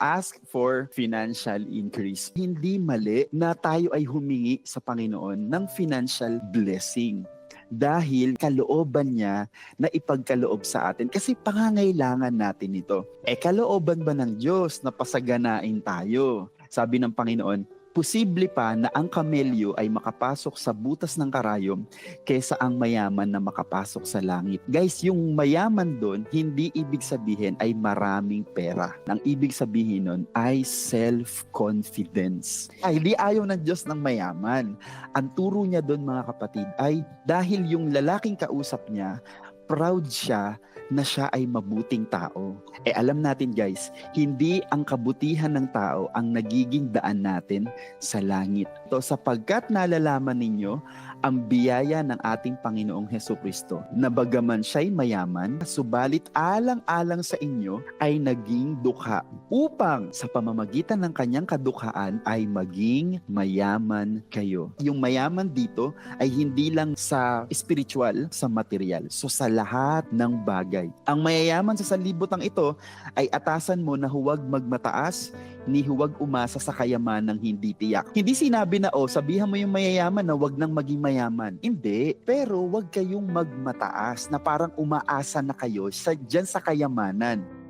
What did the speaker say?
ask for financial increase. Hindi mali na tayo ay humingi sa Panginoon ng financial blessing. Dahil kalooban niya na ipagkaloob sa atin. Kasi pangangailangan natin ito. Kalooban ba ng Diyos na pasaganain tayo? Sabi ng Panginoon, posible pa na ang kamelyo ay makapasok sa butas ng karayom kaysa ang mayaman na makapasok sa langit. Guys, yung mayaman doon, hindi ibig sabihin ay maraming pera. Ang ibig sabihin nun ay self-confidence. Hindi ayaw ng Diyos ng mayaman. Ang turo niya doon, mga kapatid, ay dahil yung lalaking kausap niya, proud siya na siya ay mabuting tao. Alam natin guys, hindi ang kabutihan ng tao ang nagiging daan natin sa langit. So, sapagkat nalalaman ninyo ang biyaya ng ating Panginoong Hesukristo na bagaman siya'y mayaman, subalit alang-alang sa inyo ay naging dukha upang sa pamamagitan ng kanyang kadukhaan ay maging mayaman kayo. Yung mayaman dito ay hindi lang sa spiritual, sa material. So sa lahat ng bagay. Ang mayayaman sa sanlibutan ito ay atasan mo na huwag magmataas, ni huwag umasa sa kayamanang hindi tiyak. Hindi sinabi na, sabihan mo yung mayayaman na huwag nang maging mayaman. Hindi. Pero huwag kayong magmataas na parang umaasa na kayo dyan sa kayamanan.